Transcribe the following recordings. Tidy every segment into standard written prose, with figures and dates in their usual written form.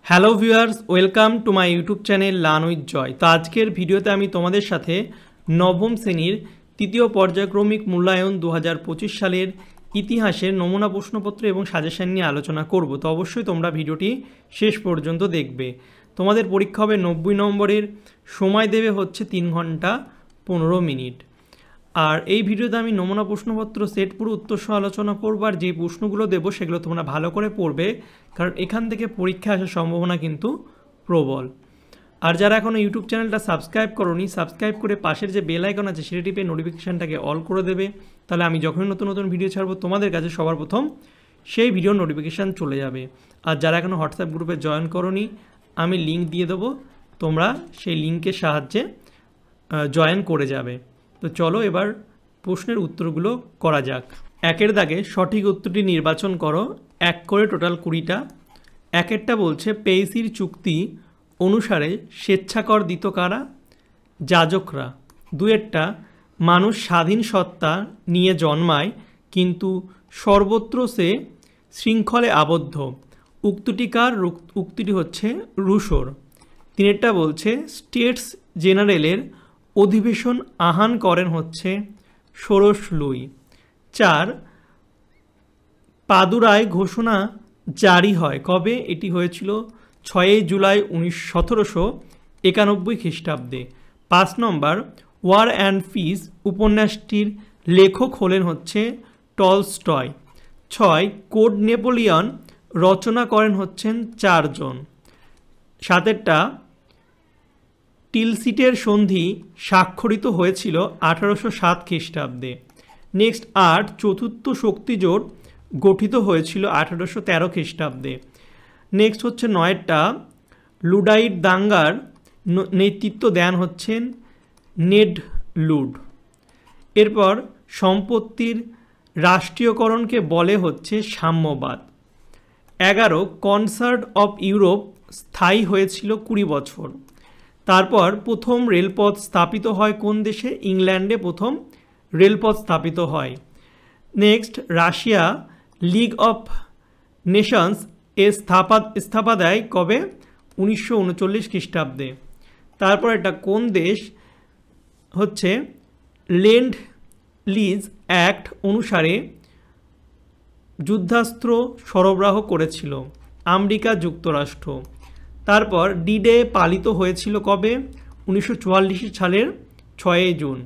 Hello viewers, welcome to my YouTube channel learn with Joy. তো আজকের ভিডিওতে আমি তোমাদের সাথে নবম শ্রেণীর তৃতীয় পর্যায়ক্রমিক মূল্যায়ন 2025 সালের ইতিহাসের নমুনা প্রশ্নপত্র এবং সাজেশন নিয়ে আলোচনা করব। তো অবশ্যই তোমরা ভিডিওটি শেষ পর্যন্ত দেখবে। তোমাদের পরীক্ষা হবে 90 নম্বরের, সময় দেবে হচ্ছে 3 ঘন্টা 15 মিনিট। আর এই ভিডিওতে আমি নমুনা প্রশ্নপত্র সেট পুরো উত্তর সহ আলোচনা করব, আর যে প্রশ্নগুলো দেবো সেগুলো তোমরা ভালো করে পড়বে, কারণ এখান থেকে পরীক্ষা আসার সম্ভাবনা কিন্তু প্রবল। আর যারা এখনও ইউটিউব চ্যানেলটা সাবস্ক্রাইব করোনি, সাবস্ক্রাইব করে পাশের যে বেল আইকন আছে সেটা টিপে নোটিফিকেশানটাকে অল করে দেবে, তাহলে আমি যখনই নতুন নতুন ভিডিও ছাড়বো তোমাদের কাছে সবার প্রথম সেই ভিডিওর নোটিফিকেশান চলে যাবে। আর যারা এখনও হোয়াটসঅ্যাপ গ্রুপে জয়েন করোনি, আমি লিঙ্ক দিয়ে দেবো, তোমরা সেই লিঙ্কের সাহায্যে জয়েন করে যাবে। তো চলো এবার প্রশ্নের উত্তরগুলো করা যাক। একের দাগে সঠিক উত্তরটি নির্বাচন করো। এক করে টোটাল 20টা। একেরটা বলছে পেইসির চুক্তি অনুসারে স্বেচ্ছাকর দিত কারা? যাজকরা। দুয়েরটা মানুষ স্বাধীন সত্তা নিয়ে জন্মায়, কিন্তু সর্বত্র সে শৃঙ্খলে আবদ্ধ। উক্তিটি কার? উক্তিটি হচ্ছে রুশোর। তিনেরটা বলছে স্টেটস জেনারেলের অধিবেশন আহ্বান করেন হচ্ছে ষোড়শ লুই। 4 পাদুরায় ঘোষণা জারি হয় কবে? এটি হয়েছিল 6 জুলাই 1791 খ্রিস্টাব্দে। 5 নম্বর ওয়ার অ্যান্ড পিস উপন্যাসটির লেখক হলেন হচ্ছে টলস্টয়। 6 কোড নেপোলিয়ন রচনা করেন হচ্ছেন 4 জন। 7টা টিলসিটের সন্ধি স্বাক্ষরিত হয়েছিল 1807 খ্রিস্টাব্দে। নেক্সট 8 চতুর্থ শক্তিজোট গঠিত হয়েছিল 1813 খ্রিস্টাব্দে। নেক্সট হচ্ছে 9টা লুডাইট দাঙ্গার নেতৃত্ব দেন হচ্ছেন নেড লুড। এরপর সম্পত্তির রাষ্ট্রীয়করণকে বলে হচ্ছে সাম্যবাদ। 11 কনসার্ট অফ ইউরোপ স্থায়ী হয়েছিল 20 বছর। তারপর প্রথম রেলপথ স্থাপিত হয় কোন দেশে? ইংল্যান্ডে প্রথম রেলপথ স্থাপিত হয়। Next Russia league of Nations এর স্থাপনা দেয় কবে? 1939 খ্রিস্টাব্দে। তারপর এটা কোন দেশ হচ্ছে ল্যান্ড লিজ অ্যাক্ট অনুসারে যুদ্ধাস্ত্র সরবরাহ করেছিল? আমেরিকা যুক্তরাষ্ট্র। তারপর ডি ডে পালিত হয়েছিল কবে? 1944 সালের 6 জুন।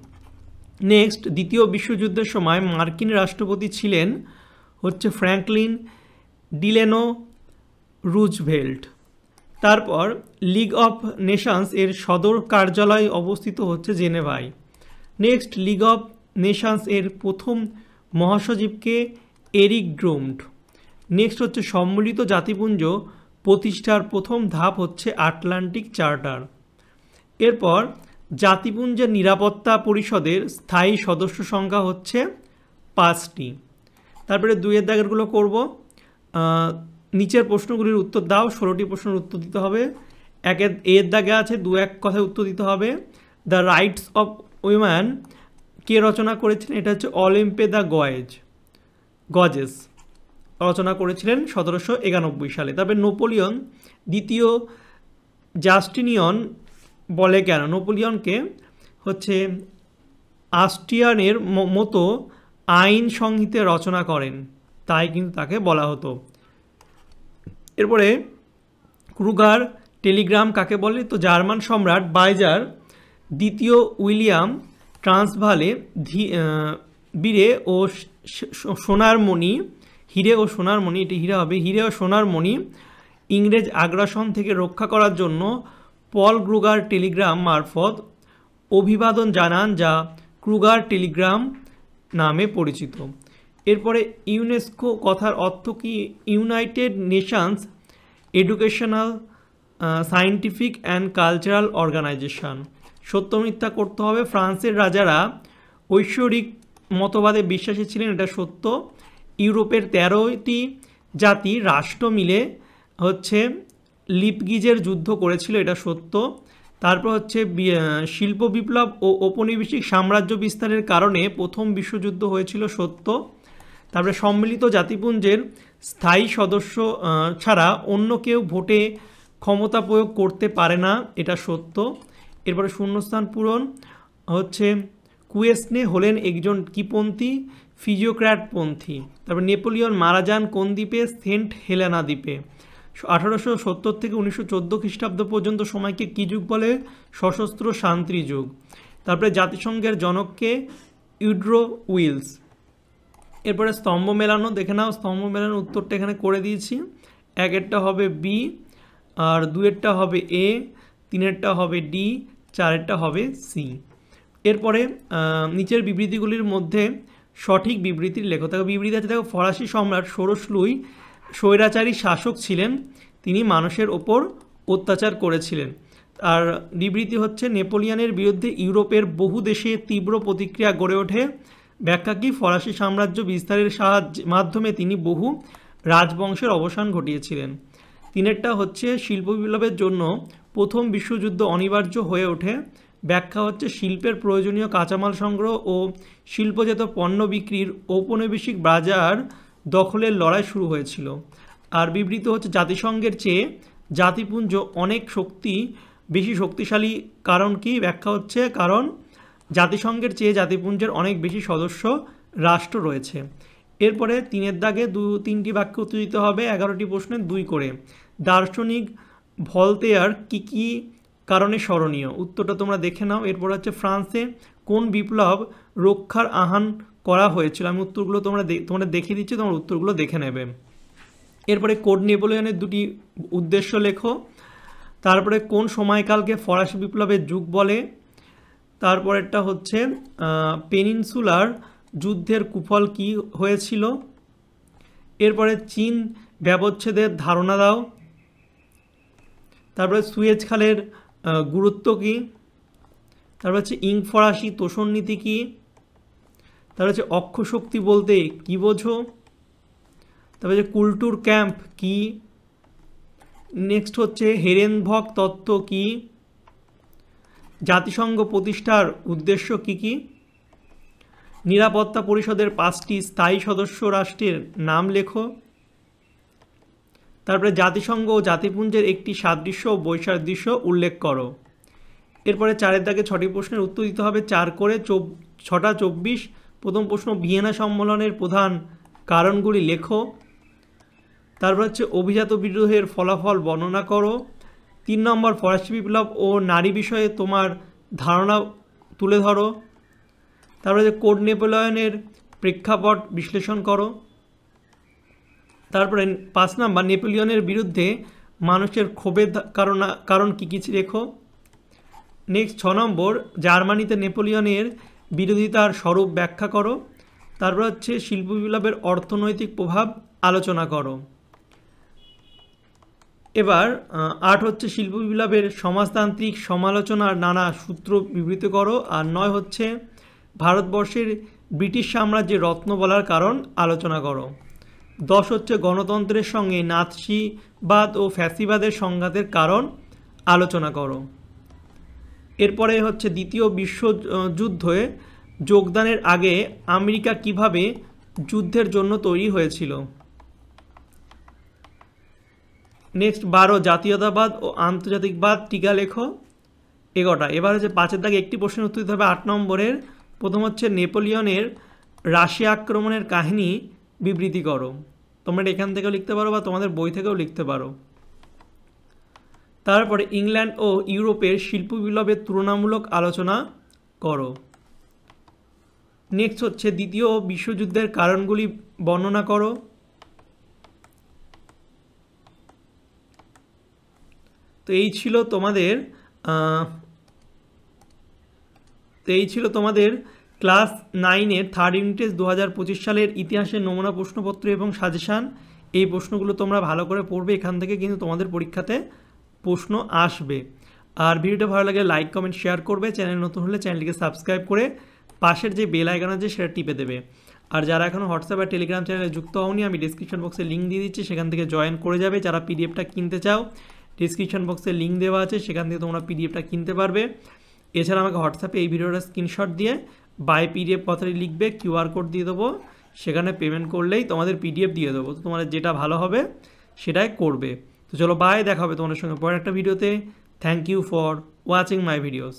নেক্সট দ্বিতীয় বিশ্বযুদ্ধের সময় মার্কিন রাষ্ট্রপতি ছিলেন হচ্ছে ফ্র্যাঙ্কলিন ডিলেনো রুজভেল্ট। তারপর লিগ অফ নেশনস এর সদর কার্যালয় অবস্থিত হচ্ছে জেনেভায়। নেক্সট লিগ অফ নেশনস এর প্রথম মহাসচিবকে এরিক ড্রুমড। নেক্সট হচ্ছে সম্মিলিত জাতিপুঞ্জ প্রতিষ্ঠার প্রথম ধাপ হচ্ছে আটলান্টিক চার্টার। এরপর জাতিপুঞ্জের নিরাপত্তা পরিষদের স্থায়ী সদস্য সংখ্যা হচ্ছে 5টি। তারপরে 2 দাগেরগুলো করব। নিচের প্রশ্নগুলির উত্তর দাও। 16টি প্রশ্নের উত্তর দিতে হবে। এর দাগে আছে 2-1 কথায় উত্তর দিতে হবে। দ্য রাইটস অফ উইমেন কে রচনা করেছিলেন? এটা হচ্ছে অলিম্পে দ্য গজেস রচনা করেছিলেন 1791 সালে। তারপরে নেপোলিয়ন দ্বিতীয় জাস্টিনিয়ন বলে কেন? নেপোলিয়নকে হচ্ছে অস্ট্রিয়ানের মতো আইন সংহিতা রচনা করেন, তাই কিন্তু তাকে বলা হতো। এরপরে ক্রুগার টেলিগ্রাম কাকে বলে? তো জার্মান সম্রাট বাইজার দ্বিতীয় উইলিয়াম ট্রান্সভালে বীরে ও সোনার মণি, হিরে ও সোনার মণি, এটি হিরে হবে, হিরে ও সোনার মণি ইংরেজ আগ্রাসন থেকে রক্ষা করার জন্য পল ক্রুগার টেলিগ্রাম মারফত অভিবাদন জানান, যা ক্রুগার টেলিগ্রাম নামে পরিচিত। এরপরে ইউনেস্কো কথার অর্থ কি? United Nations Educational Scientific and Cultural Organization. সত্য মিথ্যা করতে হবে। ফ্রান্সের রাজারা ঐশ্বরিক মতবাদে বিশ্বাসী ছিলেন, এটা সত্য। ইউরোপের 13টি জাতি রাষ্ট্র মিলে হচ্ছে লিপগিজের যুদ্ধ করেছিল, এটা সত্য। তারপর হচ্ছে শিল্প বিপ্লব ও ঔপনিবেশিক সাম্রাজ্য বিস্তারের কারণে প্রথম বিশ্বযুদ্ধ হয়েছিল, সত্য। তারপরে সম্মিলিত জাতিপুঞ্জের স্থায়ী সদস্য ছাড়া অন্য কেউ ভোটে ক্ষমতা প্রয়োগ করতে পারে না, এটা সত্য। এরপরে শূন্যস্থান পূরণ হচ্ছে কুয়েসনে হলেন একজন কিপন্থী? ফিজিওক্র্যাটপন্থী। তারপর নেপোলিয়ন মারা যান কোন দ্বীপে? সেন্ট হেলেনা দ্বীপে। 1870 থেকে 1914 খ্রিস্টাব্দ পর্যন্ত সময়কে কী যুগ বলে? সশস্ত্র শান্তি যুগ। তারপরে জাতিসংঘের জনককে? Woodrow Wills. এরপরে স্তম্ভ মেলানো দেখে নাও, স্তম্ভ মেলানোর উত্তরটা এখানে করে দিয়েছি। একেরটা হবে বি, আর দুয়েরটা হবে এ, তিনেরটা হবে ডি, চারেরটা হবে সি। এরপরে নিচের বিবৃতিগুলির মধ্যে সঠিক বিবৃতির লেখো। দেখো বিবৃতি আছে, দেখো ফরাসি সম্রাট ষোড়শ লুই স্বৈরাচারী শাসক ছিলেন, তিনি মানুষের ওপর অত্যাচার করেছিলেন। আর বিবৃতি হচ্ছে নেপোলিয়নের বিরুদ্ধে ইউরোপের বহু দেশে তীব্র প্রতিক্রিয়া গড়ে ওঠে। ব্যাখ্যা কি? ফরাসি সাম্রাজ্য বিস্তারের মাধ্যমে তিনি বহু রাজবংশের অবসান ঘটিয়েছিলেন। তিনেরটা হচ্ছে শিল্প বিপ্লবের জন্য প্রথম বিশ্বযুদ্ধ অনিবার্য হয়ে ওঠে। ব্যাখ্যা হচ্ছে শিল্পের প্রয়োজনীয় কাঁচামাল সংগ্রহ ও শিল্পজাত পণ্য বিক্রির ঔপনিবেশিক বাজার দখলের লড়াই শুরু হয়েছিল। আর বিবৃতি হচ্ছে জাতিসংঘের চেয়ে জাতিপুঞ্জ অনেক বেশি শক্তিশালী। কারণ কি? ব্যাখ্যা হচ্ছে কারণ জাতিসংঘের চেয়ে জাতিপুঞ্জের অনেক বেশি সদস্য রাষ্ট্র রয়েছে। এরপরে তিনের দাগে তিনটি বাক্য উত্তর দিতে হবে, 11টি প্রশ্নে 2 করে। দার্শনিক ভলতেয়ার কী কারণে স্মরণীয়? উত্তরটা তোমরা দেখে নাও। এরপর হচ্ছে ফ্রান্সে কোন বিপ্লব রক্ষার আহ্বান করা হয়েছিল? আমি উত্তরগুলো তোমরা দেখিয়ে দিচ্ছি, তোমরা উত্তরগুলো দেখে নেবে। এরপরে কোড নেপোলিয়নের 2টি উদ্দেশ্য লেখো। তারপরে কোন সময়কালকে ফরাসি বিপ্লবের যুগ বলে? তারপরেরটা হচ্ছে পেনিনসুলার যুদ্ধের কুফল কী হয়েছিল? এরপরে চীন ব্যবচ্ছেদের ধারণা দাও। তারপরে সুয়েজ খালের গুরুত্ব কী? তারপর হচ্ছে ইং ফরাসি তোষণ নীতি কী? তারপর হচ্ছে অক্ষশক্তি বলতে কী বোঝো? তারপরে হচ্ছে কুলটুর ক্যাম্প কী? নেক্সট হচ্ছে হেরেনভক তত্ত্ব কী? জাতিসংঘ প্রতিষ্ঠার উদ্দেশ্য কী কী? নিরাপত্তা পরিষদের 5টি স্থায়ী সদস্য রাষ্ট্রের নাম লেখো। তারপরে জাতিসংঘ ও জাতিপুঞ্জের একটি সাদৃশ্য ও বৈসাদৃশ্য উল্লেখ করো। এরপরে 4এর দাগে 6টি প্রশ্নের উত্তর দিতে হবে, 4 করে 6টা 24। প্রথম প্রশ্ন, ভিয়েনা সম্মেলনের প্রধান কারণগুলি লেখো। তারপর হচ্ছে অভিজাত বিদ্রোহের ফলাফল বর্ণনা করো। 3 নম্বর, ফরাসি বিপ্লব ও নারী বিষয়ে তোমার ধারণা তুলে ধরো। তারপরে কোড নেপোলিয়নের প্রেক্ষাপট বিশ্লেষণ করো। তারপরে 5 নম্বর, নেপোলিয়নের বিরুদ্ধে মানুষের ক্ষোভের কারণ কী কী লেখো। নেক্সট 6 নম্বর, জার্মানিতে নেপোলিয়নের বিরোধিতার স্বরূপ ব্যাখ্যা করো। তারপর হচ্ছে শিল্প বিপ্লবের অর্থনৈতিক প্রভাব আলোচনা করো। এবার 8 হচ্ছে শিল্প বিপ্লবের সমাজতান্ত্রিক সমালোচনার নানা সূত্র বিবৃত করো। আর 9 হচ্ছে ভারতবর্ষের ব্রিটিশ সাম্রাজ্যের রত্ন বলার কারণ আলোচনা করো। 10 হচ্ছে গণতন্ত্রের সঙ্গে নাৎসিবাদ ও ফ্যাসিবাদের সংঘাতের কারণ আলোচনা করো। এরপরে হচ্ছে দ্বিতীয় বিশ্বযুদ্ধে যোগদানের আগে আমেরিকা কিভাবে যুদ্ধের জন্য তৈরি হয়েছিল। নেক্সট 12, জাতীয়তাবাদ ও আন্তর্জাতিকবাদ টিকা লেখো। 11টা। এবার হচ্ছে 5এর দাগে একটি প্রশ্নের উত্তর দিতে হবে 8 নম্বরের। প্রথম হচ্ছে নেপোলিয়নের রাশিয়া আক্রমণের কাহিনী বিবৃতি করো। তোমরা এখান থেকেও লিখতে পারো বা তোমাদের বই থেকেও লিখতে পারো। তারপরে ইংল্যান্ড ও ইউরোপের শিল্প বিপ্লবের তুলনামূলক আলোচনা করো। নেক্সট হচ্ছে দ্বিতীয় বিশ্বযুদ্ধের কারণগুলি বর্ণনা করো। তো এই ছিল তোমাদের ক্লাস 9-এর 3rd ইউনিট টেস্ট 2025 সালের ইতিহাসের নমুনা প্রশ্নপত্র এবং সাজেশান। এই প্রশ্নগুলো তোমরা ভালো করে পড়বে, এখান থেকে কিন্তু তোমাদের পরীক্ষাতে প্রশ্ন আসবে। আর ভিডিওটা ভালো লাগে লাইক কমেন্ট শেয়ার করবে। চ্যানেল নতুন হলে চ্যানেলটিকে সাবস্ক্রাইব করে পাশের যে বেল আইকন আছে সেটা টিপে দেবে। আর যারা এখনও হোয়াটসঅ্যাপ আর টেলিগ্রাম চ্যানেলে যুক্ত হওনি, আমি ডিসক্রিপশন বক্সে লিঙ্ক দিয়ে দিচ্ছি, সেখান থেকে জয়েন করে যাবে। যারা পিডিএফটা কিনতে চাও, ডিসক্রিপশন বক্সে লিঙ্ক দেওয়া আছে, সেখান থেকে তোমরা পিডিএফটা কিনতে পারবে। এছাড়া আমাকে হোয়াটসঅ্যাপে এই ভিডিওটা স্ক্রিনশট দিয়ে বাই পিডিএফ কথাটি লিখবে, কিউআর কোড দিয়ে দেবো, সেখানে পেমেন্ট করলেই তোমাদের পিডিএফ দিয়ে দেবো। তো তোমাদের যেটা ভালো হবে সেটাই করবে। তো তো চলো বাই, দেখা হবে তোমাদের সঙ্গে পরের একটা ভিডিওতে। Thank you for watching my videos.